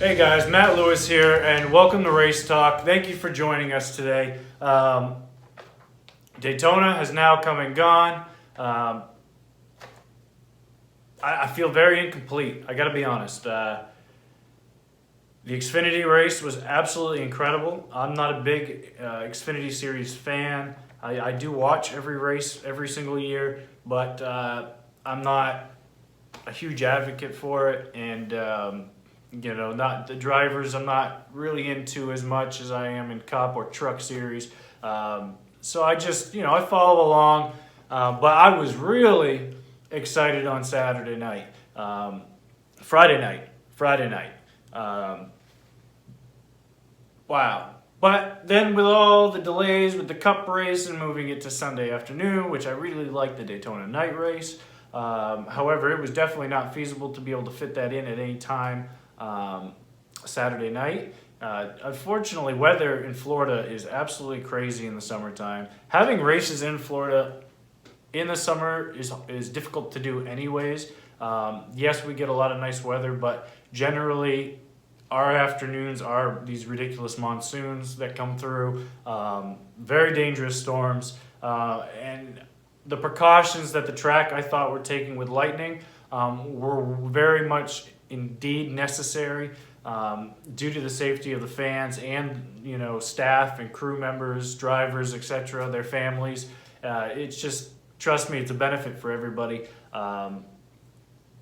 Hey guys, Matt Lewis here, and welcome to Race Talk. Thank you for joining us today. Daytona has now come and gone. I feel very incomplete, I gotta be honest. The Xfinity race was absolutely incredible. I'm not a big Xfinity Series fan. I do watch every race every single year, but I'm not a huge advocate for it, and not the drivers I'm not really into as much as I am in Cup or Truck Series. So I just, I follow along, but I was really excited on Saturday night, Friday night. Wow. But then with all the delays with the Cup race and moving it to Sunday afternoon, which I really like the Daytona night race. However, it was definitely not feasible to be able to fit that in at any time Saturday night. Unfortunately, weather in Florida is absolutely crazy in the summertime. Having races in Florida in the summer is difficult to do anyways. Yes, we get a lot of nice weather, but generally our afternoons are these ridiculous monsoons that come through, very dangerous storms, and the precautions that the track I thought were taking with lightning were very much indeed necessary due to the safety of the fans and staff and crew members, drivers, etc., their families. It's just, trust me, it's a benefit for everybody.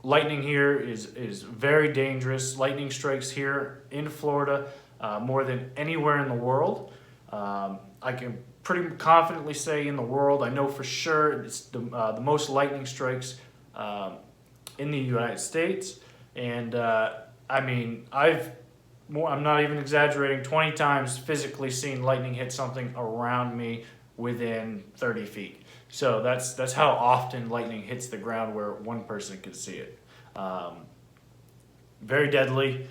Lightning here is very dangerous. Lightning strikes here in Florida more than anywhere in the world. I can pretty confidently say in the world. I know for sure it's the most lightning strikes in the United States. And I'm not even exaggerating, 20 times physically seen lightning hit something around me within 30 feet. So that's how often lightning hits the ground where one person can see it. Very deadly.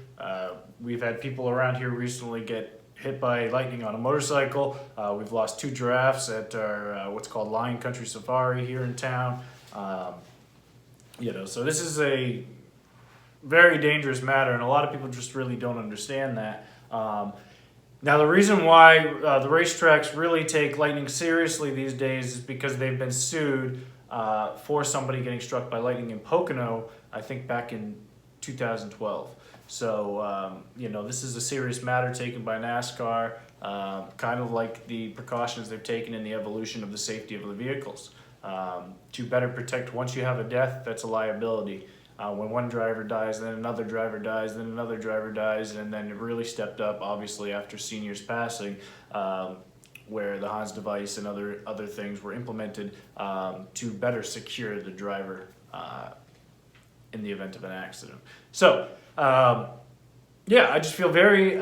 We've had people around here recently get hit by lightning on a motorcycle. We've lost 2 giraffes at our what's called Lion Country Safari here in town. So this is a very dangerous matter, and a lot of people just really don't understand that. Now, the reason why the racetracks really take lightning seriously these days is because they've been sued for somebody getting struck by lightning in Pocono, I think back in 2012. So, this is a serious matter taken by NASCAR, kind of like the precautions they've taken in the evolution of the safety of the vehicles. To better protect, once you have a death, that's a liability. When one driver dies, then another driver dies, then another driver dies, and then it really stepped up, obviously, after seniors passing, where the Hans device and other things were implemented to better secure the driver in the event of an accident. So, I just feel very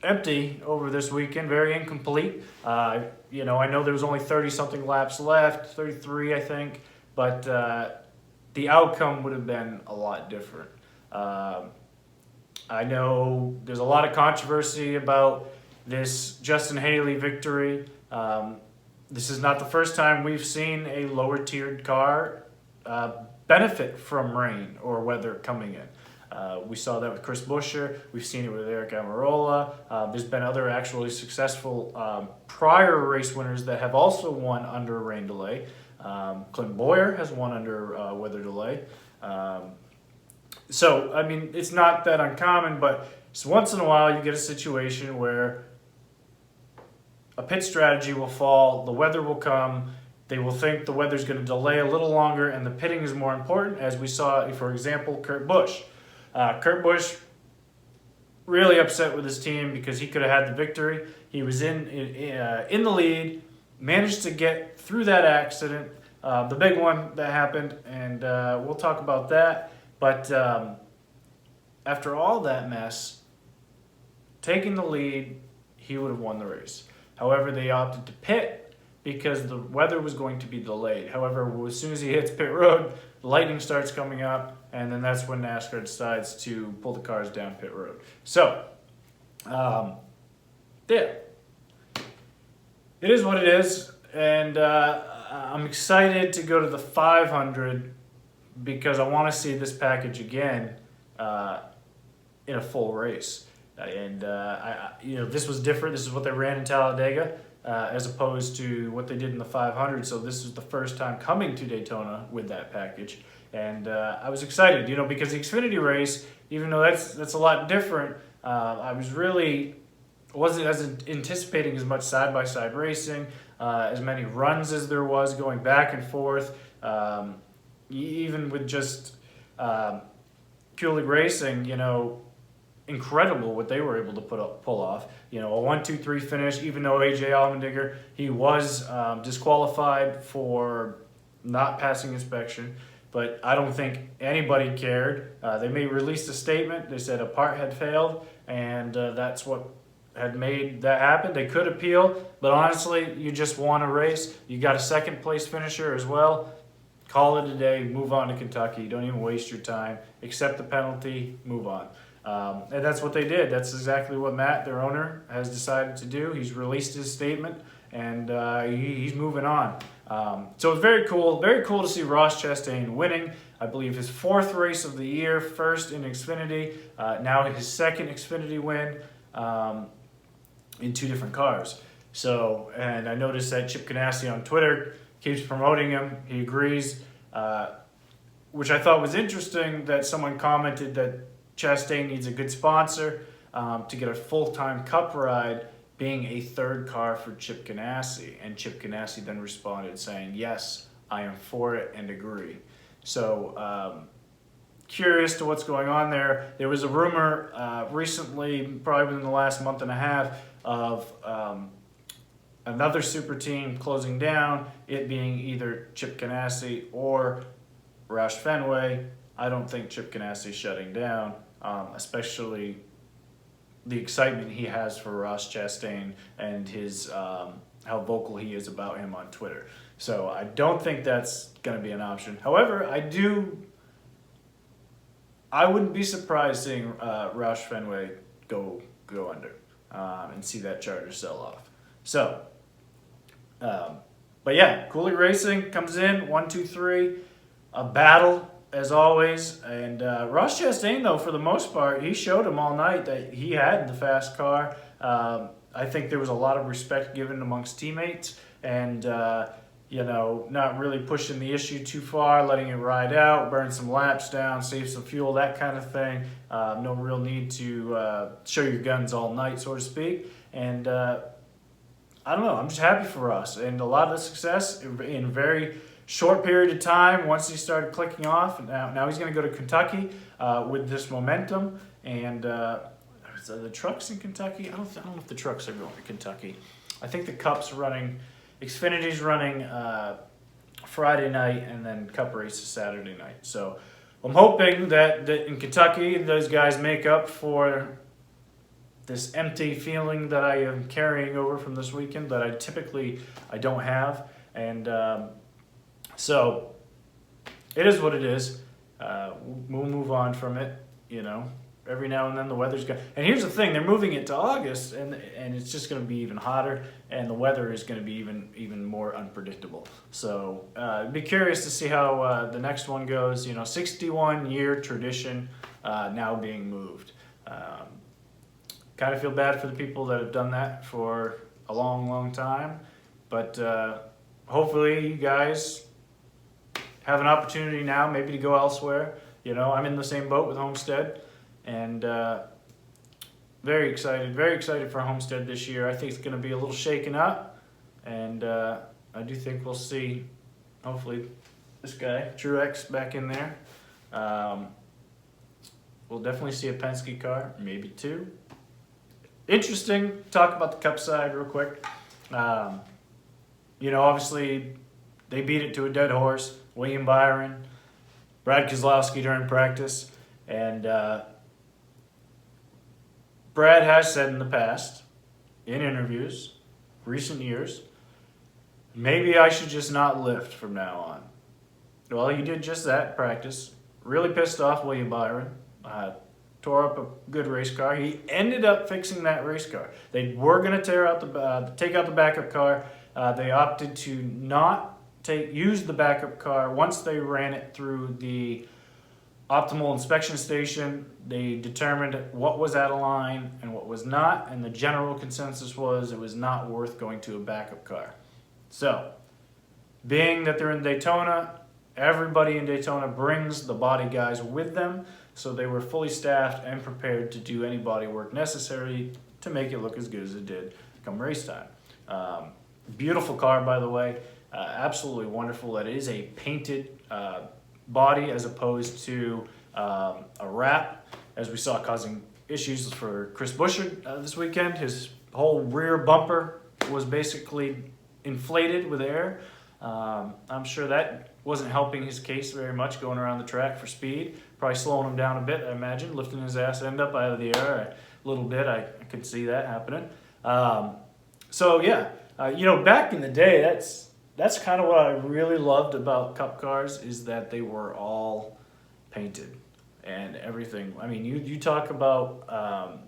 empty over this weekend, very incomplete. I know there was only 30-something laps left, 33, I think, but the outcome would have been a lot different. I know there's a lot of controversy about this Justin Haley victory. This is not the first time we've seen a lower-tiered car benefit from rain or weather coming in. We saw that with Chris Buescher. We've seen it with Eric Almirola. There's been other actually successful prior race winners that have also won under a rain delay. Clint Boyer has won under weather delay. It's not that uncommon, but once in a while you get a situation where a pit strategy will fall, the weather will come, they will think the weather's going to delay a little longer and the pitting is more important, as we saw, for example, Kurt Busch. Kurt Busch really upset with his team because he could have had the victory. He was in the lead, managed to get through that accident, the big one that happened, and we'll talk about that. But after all that mess, taking the lead, he would have won the race. However, they opted to pit because the weather was going to be delayed. However, as soon as he hits pit road, the lightning starts coming up, and then that's when NASCAR decides to pull the cars down pit road. So, it is what it is, and I'm excited to go to the 500 because I want to see this package again in a full race. This was different. This is what they ran in Talladega, as opposed to what they did in the 500. So this is the first time coming to Daytona with that package, and I was excited, because the Xfinity race, even though that's a lot different, I wasn't as anticipating as much side-by-side racing, as many runs as there was going back and forth, even with just Kulig Racing, incredible what they were able to pull off. A 1-2-3 finish, even though AJ Allmendinger, he was disqualified for not passing inspection, but I don't think anybody cared. They released a statement. They said a part had failed, and that's what had made that happen. They could appeal, but honestly, you just won a race. You got a second place finisher as well. Call it a day, move on to Kentucky. Don't even waste your time. Accept the penalty, move on. And that's what they did. That's exactly what Matt, their owner, has decided to do. He's released his statement, and he's moving on. So it's very cool to see Ross Chastain winning. I believe his 4th race of the year, first in Xfinity, now his 2nd Xfinity win in 2 different cars. So, and I noticed that Chip Ganassi on Twitter keeps promoting him. He agrees, which I thought was interesting that someone commented that Chastain needs a good sponsor to get a full-time Cup ride, being a 3rd car for Chip Ganassi. And Chip Ganassi then responded saying, yes, I am for it and agree. So curious to what's going on there. There was a rumor recently, probably within the last month and a half, of another super team closing down, it being either Chip Ganassi or Roush Fenway. I don't think Chip Ganassi is shutting down, especially the excitement he has for Ross Chastain and his how vocal he is about him on Twitter. So I don't think that's going to be an option. However, I wouldn't be surprised seeing Roush Fenway go under and see that charter sell off. So, but yeah, Kulig Racing comes in 1-2-3, a battle as always, and Ross Chastain, though, for the most part, he showed him all night that he had the fast car. I think there was a lot of respect given amongst teammates, and not really pushing the issue too far, letting it ride out, burn some laps down, save some fuel, that kind of thing. No real need to show your guns all night, so to speak. And I don't know, I'm just happy for us, and a lot of success in a very short period of time. Once he started clicking off, now he's going to go to Kentucky with this momentum. And the trucks in Kentucky, I don't know if the trucks are going to Kentucky. I think the Cup's running, Xfinity's running Friday night, and then Cup race is Saturday night. So I'm hoping that in Kentucky, those guys make up for this empty feeling that I am carrying over from this weekend that I don't have. And so it is what it is. We'll move on from it, Every now and then the weather's going. And here's the thing: they're moving it to August, and it's just going to be even hotter, and the weather is going to be even more unpredictable. So be curious to see how the next one goes. 61-year tradition now being moved. Kind of feel bad for the people that have done that for a long, long time, but hopefully you guys have an opportunity now, maybe to go elsewhere. I'm in the same boat with Homestead. And very excited for Homestead this year. I think it's going to be a little shaken up, and I do think we'll see, hopefully, this guy, Truex, back in there. We'll definitely see a Penske car, maybe 2. Interesting, talk about the Cup side real quick. Obviously, they beat it to a dead horse. William Byron, Brad Keselowski during practice, and Brad has said in the past, in interviews, recent years, maybe I should just not lift from now on. Well, he did just that in practice. Really pissed off William Byron. Tore up a good race car. He ended up fixing that race car. They were going to take out the backup car. They opted to not use the backup car once they ran it through the optimal inspection station, they determined what was out of line and what was not, and the general consensus was it was not worth going to a backup car. So, being that they're in Daytona, everybody in Daytona brings the body guys with them, so they were fully staffed and prepared to do any body work necessary to make it look as good as it did come race time. Beautiful car, by the way. Absolutely wonderful. That is a painted body as opposed to a wrap, as we saw causing issues for Chris Buescher this weekend. His whole rear bumper was basically inflated with air. I'm sure that wasn't helping his case very much going around the track for speed. Probably slowing him down a bit, I imagine, lifting his ass end up out of the air a little bit. I could see that happening. So yeah, back in the day, that's kind of what I really loved about Cup cars, is that they were all painted and everything. I mean, you talk about,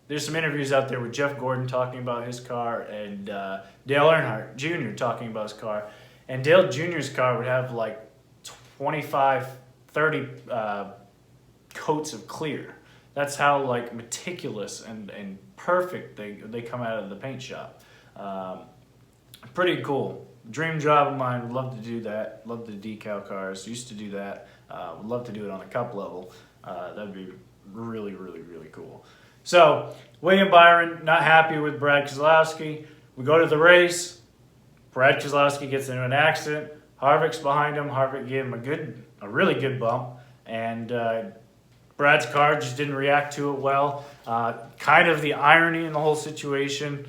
there's some interviews out there with Jeff Gordon talking about his car and Dale Earnhardt Jr. talking about his car. And Dale Jr.'s car would have like 25, 30 coats of clear. That's how like meticulous and perfect they come out of the paint shop. Pretty cool. Dream job of mine. Would love to do that. Love the decal cars. Used to do that. Would love to do it on a Cup level. That'd be really, really, really cool. So William Byron not happy with Brad Keselowski. We go to the race. Brad Keselowski gets into an accident. Harvick's behind him. Harvick gave him a really good bump, and Brad's car just didn't react to it well. Kind of the irony in the whole situation,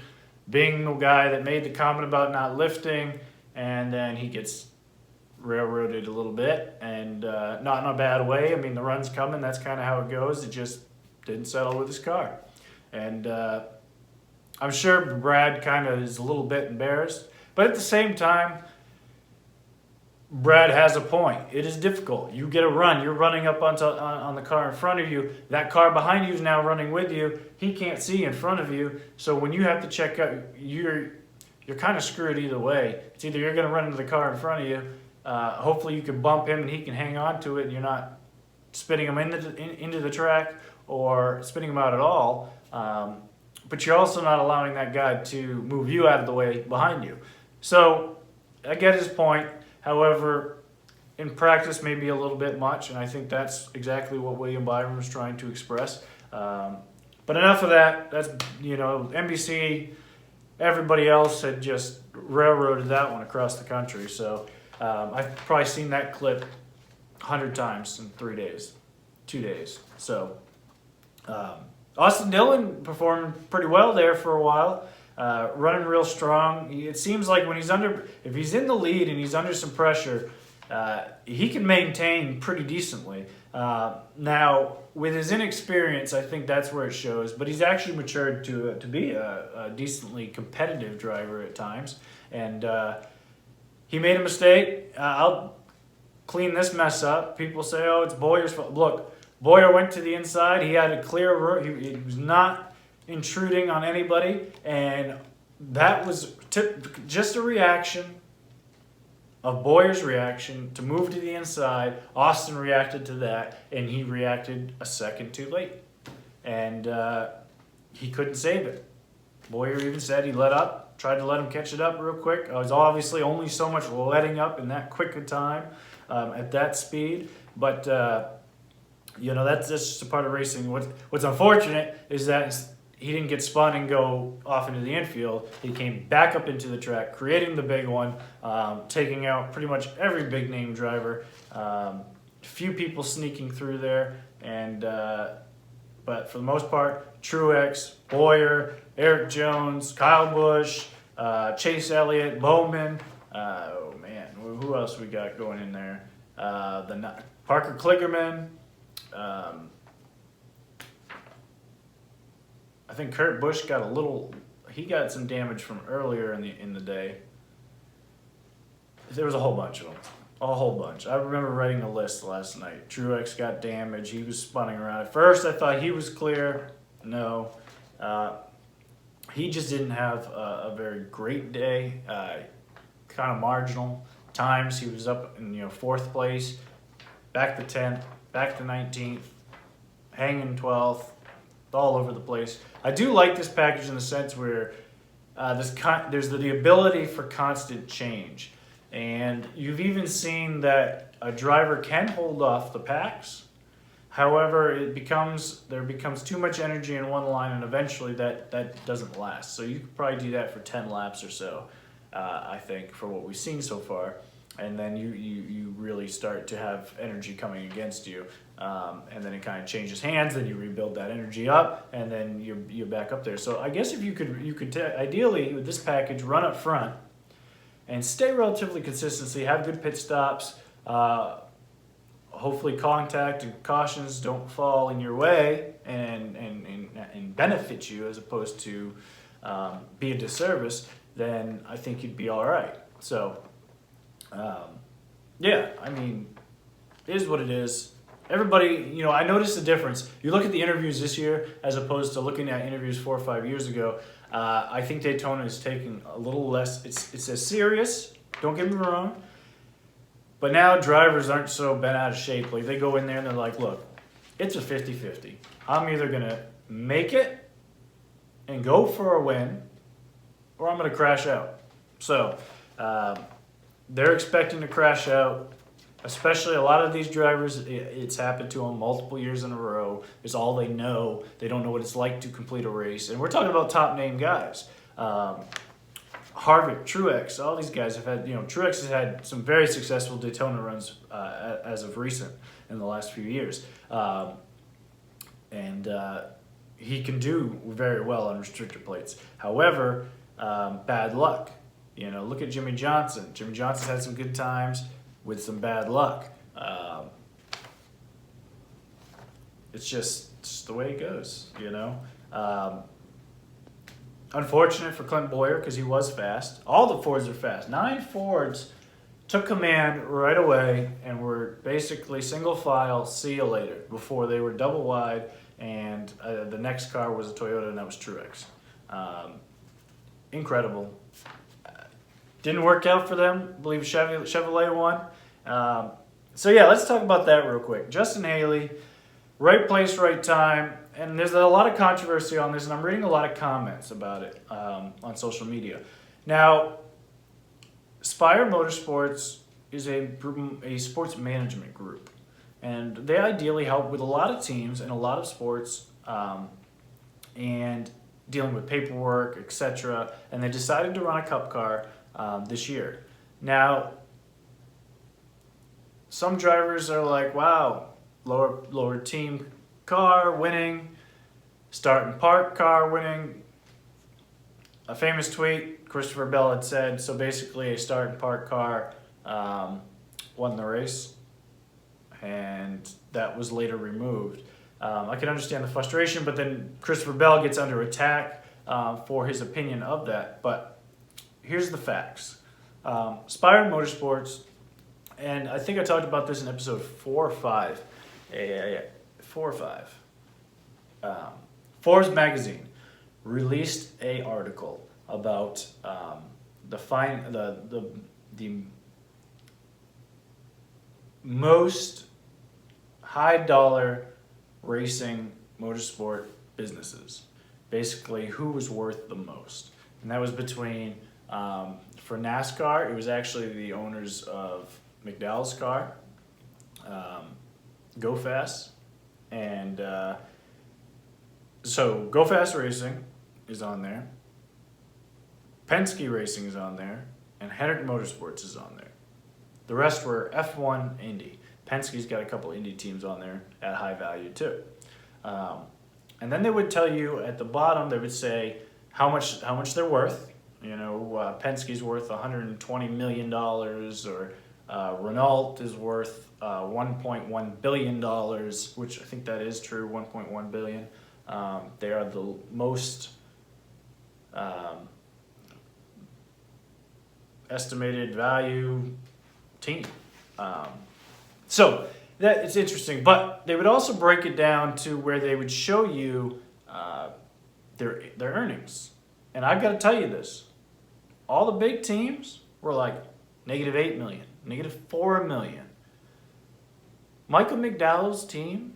being the guy that made the comment about not lifting, and then he gets railroaded a little bit, and not in a bad way. I mean, the run's coming. That's kind of how it goes. It just didn't settle with his car. And I'm sure Brad kind of is a little bit embarrassed. But at the same time, Brad has a point. It is difficult. You get a run. You're running up on the car in front of you. That car behind you is now running with you. He can't see in front of you. So when you have to check out, you're kind of screwed either way. It's either you're going to run into the car in front of you. Hopefully you can bump him and he can hang on to it and you're not spinning him into the track or spinning him out at all. But you're also not allowing that guy to move you out of the way behind you. So I get his point. However, in practice, maybe a little bit much, and I think that's exactly what William Byron was trying to express. But enough of that. That's, NBC, everybody else had just railroaded that one across the country. So I've probably seen that clip 100 times in 2 days. So Austin Dillon performed pretty well there for a while. Running real strong. It seems like when if he's in the lead and he's under some pressure, he can maintain pretty decently. Now, with his inexperience, I think that's where it shows. But he's actually matured to be a decently competitive driver at times. And he made a mistake. I'll clean this mess up. People say, "Oh, it's Bowyer's fault." Look, Bowyer went to the inside. He had a clear road. He was not intruding on anybody, and that was just a reaction of Bowyer's reaction to move to the inside. Austin reacted to that, and he reacted a second too late, and he couldn't save it. Bowyer even said he let up, tried to let him catch it up real quick. It was obviously only so much letting up in that quick a time at that speed, but that's just a part of racing. What's unfortunate is that he didn't get spun and go off into the infield. He came back up into the track, creating the big one, taking out pretty much every big-name driver. Few people sneaking through there, and but for the most part, Truex, Bowyer, Eric Jones, Kyle Busch, Chase Elliott, Bowman. Oh man, who else we got going in there? Parker Kligerman. I think Kurt Busch got some damage from earlier in the day. There was a whole bunch of them. A whole bunch. I remember writing a list last night. Truex got damaged. He was spinning around. At first, I thought he was clear. No. He just didn't have a very great day. Kind of marginal. Times he was up in 4th place, back to 10th. back to 19th, hanging 12th, all over the place. I do like this package in the sense where there's the ability for constant change. And you've even seen that a driver can hold off the packs. However, there becomes too much energy in one line, and eventually that doesn't last. So you could probably do that for 10 laps or so, I think, for what we've seen so far. And then you really start to have energy coming against you, and then it kind of changes hands. Then you rebuild that energy up, and then you're back up there. So I guess if you could ideally with this package run up front and stay relatively consistent, have good pit stops. Hopefully contact and cautions don't fall in your way and benefit you as opposed to be a disservice, then I think you'd be all right. So, yeah, I mean, it is what it is. Everybody, I noticed the difference. You look at the interviews this year as opposed to looking at interviews 4 or 5 years ago. I think Daytona is taking a little less. It's as serious, don't get me wrong. But now drivers aren't so bent out of shape. Like, they go in there and they're like, look, it's a 50-50. I'm either going to make it and go for a win, or I'm going to crash out. So they're expecting to crash out, especially a lot of these drivers. It's happened to them multiple years in a row. It's all they know. They don't know what it's like to complete a race. And we're talking about top-name guys. Harvick, Truex, all these guys have had, Truex has had some very successful Daytona runs as of recent in the last few years. And he can do very well on restrictor plates. However, bad luck. Look at Jimmy Johnson. Jimmy Johnson's had some good times with some bad luck. It's just the way it goes, Unfortunate for Clint Boyer because he was fast. All the Fords are fast. 9 Fords took command right away and were basically single file, see you later, before they were double wide, and the next car was a Toyota, and that was Truex. Incredible. Didn't work out for them. I believe Chevrolet won. So yeah, let's talk about that real quick. Justin Haley, right place, right time. And there's a lot of controversy on this, and I'm reading a lot of comments about it on social media. Now, Spire Motorsports is a sports management group, and they ideally help with a lot of teams and a lot of sports and dealing with paperwork, etc. And they decided to run a Cup car this year. Now, some drivers are like, wow, lower team car winning, start and park car winning. A famous tweet Christopher Bell had said, so basically a start and park car won the race, and that was later removed. I can understand the frustration, but then Christopher Bell gets under attack for his opinion of that. But here's the facts. Spire Motorsports, and I think I talked about this in episode 4 or 5. 4 or 5. Forbes magazine released a article about the most high dollar racing motorsport businesses. Basically, who was worth the most, and that was between for NASCAR. It was actually the owners of McDowell's car, Go Fast, and so Go Fast Racing is on there, Penske Racing is on there, and Hendrick Motorsports is on there. The rest were F1, Indy. Penske's got a couple Indy teams on there at high value too. And then they would tell you at the bottom, they would say how much they're worth. Penske's worth $120 million, or Renault is worth $1.1 billion, which I think that is true, $1.1 billion. They are the most estimated value team. So that it's interesting, but they would also break it down to where they would show you their earnings. And I've got to tell you this. All the big teams were like -8 million, -4 million. Michael McDowell's team,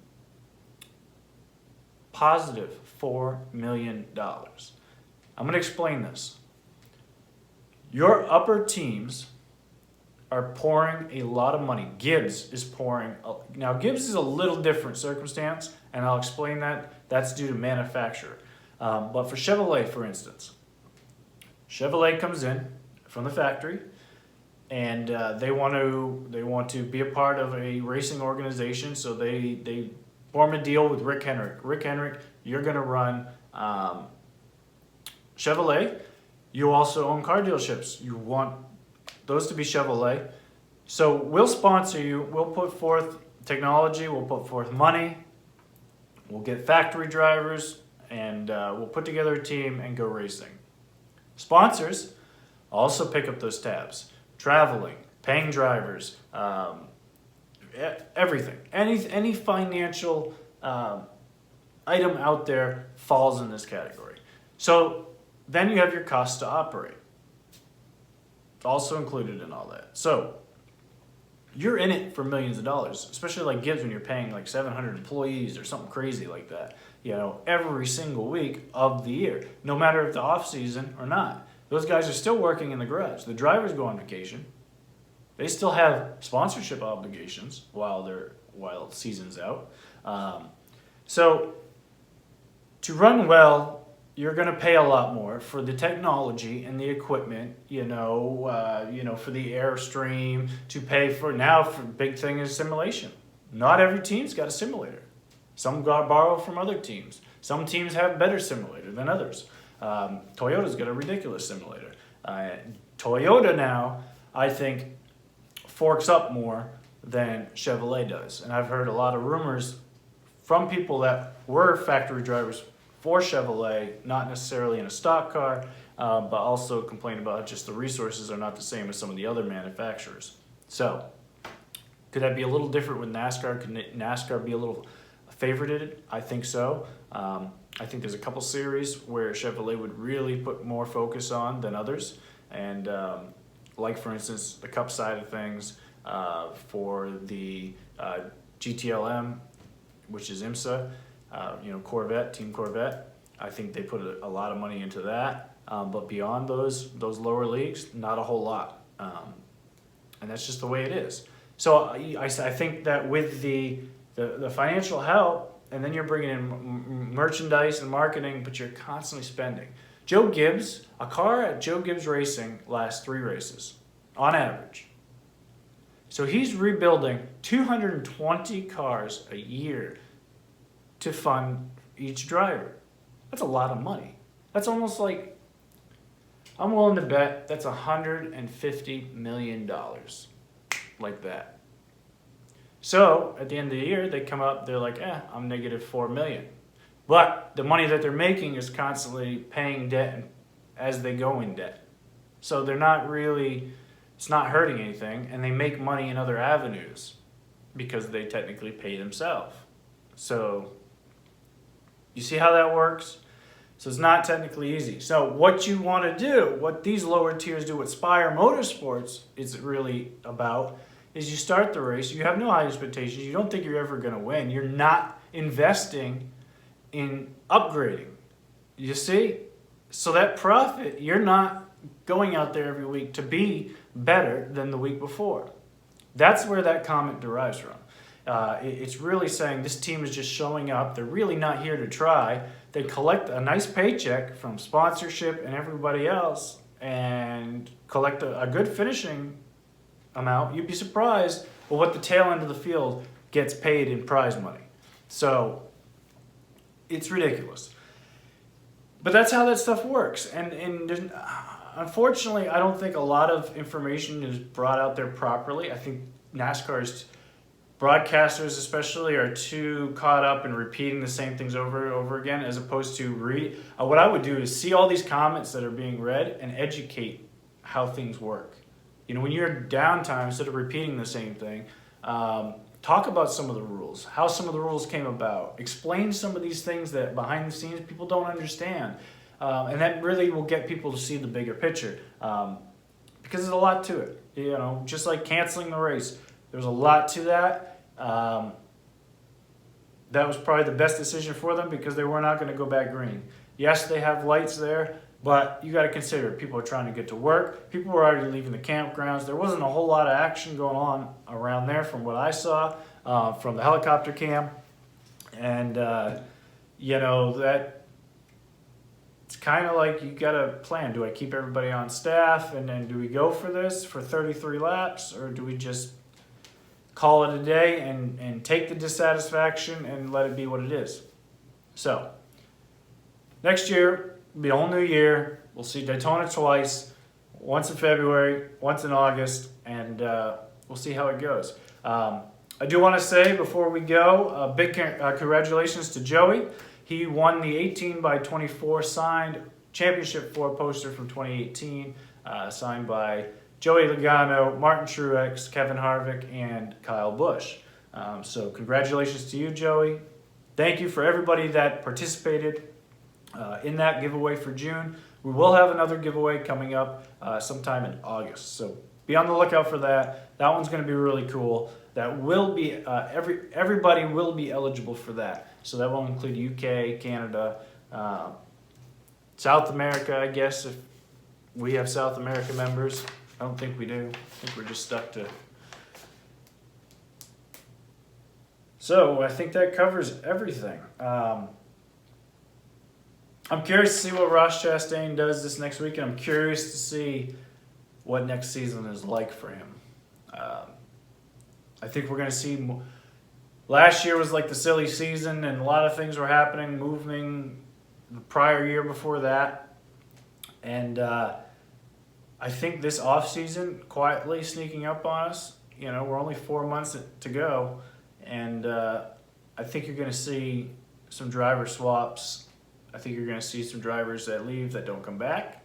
positive $4 million. I'm going to explain this. Your upper teams are pouring a lot of money. Gibbs is pouring. Now, Gibbs is a little different circumstance, and I'll explain that. That's due to manufacturer. But for Chevrolet, for instance, Chevrolet comes in from the factory, and they want to be a part of a racing organization. So they form a deal with Rick Hendrick. Rick Hendrick, you're going to run Chevrolet. You also own car dealerships. You want those to be Chevrolet. So we'll sponsor you. We'll put forth technology. We'll put forth money. We'll get factory drivers, and we'll put together a team and go racing. Sponsors also pick up those tabs. Traveling, paying drivers, everything. Any financial item out there falls in this category. So then you have your costs to operate. It's also included in all that. So you're in it for millions of dollars, especially like Gibbs when you're paying like 700 employees or something crazy like that, every single week of the year, no matter if the off season or not. Those guys are still working in the garage. The drivers go on vacation. They still have sponsorship obligations while the season's out. So to run well, you're going to pay a lot more for the technology and the equipment, for the Airstream, to pay for big thing is simulation. Not every team's got a simulator. Some got borrow from other teams. Some teams have better simulator than others. Toyota's got a ridiculous simulator. Toyota now, I think, forks up more than Chevrolet does. And I've heard a lot of rumors from people that were factory drivers for Chevrolet, not necessarily in a stock car, but also complain about just the resources are not the same as some of the other manufacturers. So, could that be a little different with NASCAR? Could NASCAR be a little favorited? I think so. I think there's a couple series where Chevrolet would really put more focus on than others. And like, for instance, the Cup side of things for the GTLM, which is IMSA, Corvette, Team Corvette. I think they put a lot of money into that. But beyond those lower leagues, not a whole lot. And that's just the way it is. So I think that with the financial help, and then you're bringing in merchandise and marketing, but you're constantly spending. Joe Gibbs, a car at Joe Gibbs Racing lasts 3 races on average. So he's rebuilding 220 cars a year to fund each driver. That's a lot of money. That's almost like, I'm willing to bet that's $150 million like that. So at the end of the year, they come up, they're like, I'm negative $4 million. But the money that they're making is constantly paying debt as they go in debt. So they're not really, it's not hurting anything, and they make money in other avenues because they technically pay themselves. So you see how that works? So it's not technically easy. So what you want to do, what these lower tiers do, what Spire Motorsports is really about, is you start the race, you have no high expectations, you don't think you're ever going to win, you're not investing in upgrading. You see? So that profit, you're not going out there every week to be better than the week before. That's where that comment derives from. It's really saying this team is just showing up, they're really not here to try, they collect a nice paycheck from sponsorship and everybody else, and collect a good finishing amount. You'd be surprised with what the tail end of the field gets paid in prize money. So it's ridiculous. But that's how that stuff works. And unfortunately, I don't think a lot of information is brought out there properly. I think NASCAR's broadcasters especially are too caught up in repeating the same things over and over again, as opposed to what I would do is see all these comments that are being read and educate how things work. When you're downtime, instead of repeating the same thing, talk about some of the rules, how some of the rules came about, explain some of these things that behind the scenes people don't understand. And that really will get people to see the bigger picture, because there's a lot to it. Just like canceling the race, there's a lot to that. that was probably the best decision for them because they were not going to go back green. Yes, they have lights there, but you got to consider people are trying to get to work. People were already leaving the campgrounds. There wasn't a whole lot of action going on around there from what I saw from the helicopter cam. And, you know, that it's kind of like you got to plan. Do I keep everybody on staff and then do we go for this for 33 laps, or do we just call it a day and take the dissatisfaction and let it be what it is? So next year will be a whole new year. We'll see Daytona twice, once in February, once in August, and we'll see how it goes. I do want to say before we go, a big congratulations to Joey. He won the 18x24 signed Championship 4 poster from 2018, signed by Joey Logano, Martin Truex, Kevin Harvick, and Kyle Busch. So congratulations to you, Joey. Thank you for everybody that participated in that giveaway for June. We will have another giveaway coming up sometime in August. So be on the lookout for that. That one's going to be really cool. That will be, everybody will be eligible for that. So that will include UK, Canada, South America, I guess, if we have South America members. I don't think we do. I think we're just stuck to. So I think that covers everything. I'm curious to see what Ross Chastain does this next week, and I'm curious to see what next season is like for him. I think we're going to see. Last year was like the silly season, and a lot of things were happening, moving the prior year before that. And I think this offseason quietly sneaking up on us. You know, we're only 4 months to go, and I think you're going to see some driver swaps. I think you're going to see some drivers that leave that don't come back.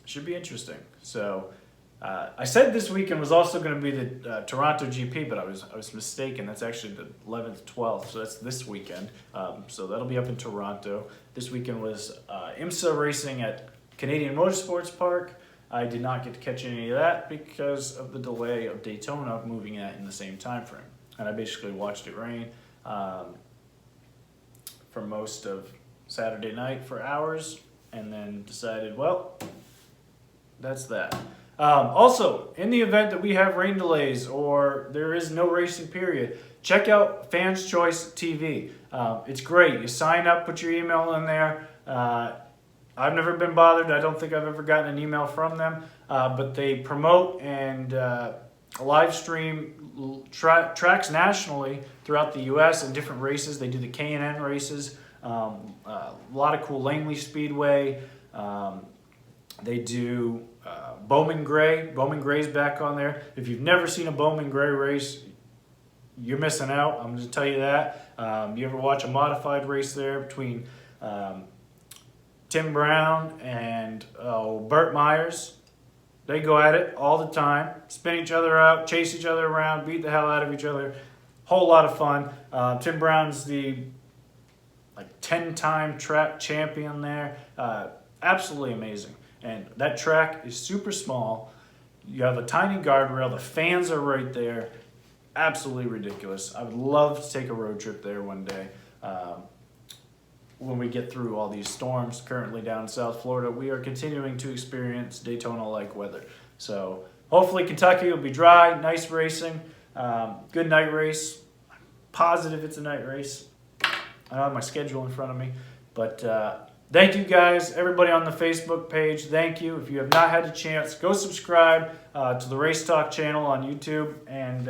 Should be interesting. So I said this weekend was also going to be the Toronto GP, but I was mistaken. That's actually the 11th, 12th, so that's this weekend. So that'll be up in Toronto. This weekend was IMSA racing at Canadian Motorsports Park. I did not get to catch any of that because of the delay of Daytona moving that in the same time frame. And I basically watched it rain for most of Saturday night for hours, and then decided, well, that's that. Also, in the event that we have rain delays or there is no racing period, check out Fans Choice TV. It's great. You sign up, put your email in there. I've never been bothered. I don't think I've ever gotten an email from them, but they promote and live stream tracks nationally throughout the U.S. and different races. They do the K&N races, a lot of cool Langley Speedway. They do Bowman Gray. Bowman Gray's back on there. If you've never seen a Bowman Gray race, you're missing out. I'm going to tell you that. You ever watch a modified race there between Tim Brown and Burt Myers? They go at it all the time, spin each other out, chase each other around, beat the hell out of each other. Whole lot of fun. Tim Brown's the 10-time track champion there. Absolutely amazing. And that track is super small. You have a tiny guardrail. The fans are right there. Absolutely ridiculous. I would love to take a road trip there one day. When we get through all these storms currently down in South Florida, we are continuing to experience Daytona-like weather. So hopefully Kentucky will be dry, nice racing, good night race. I'm positive it's a night race. I don't have my schedule in front of me, but thank you guys, everybody on the Facebook page. Thank you. If you have not had a chance, go subscribe to the Race Talk channel on YouTube and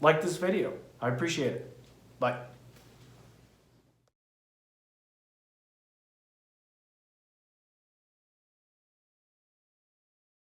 like this video. I appreciate it. Bye.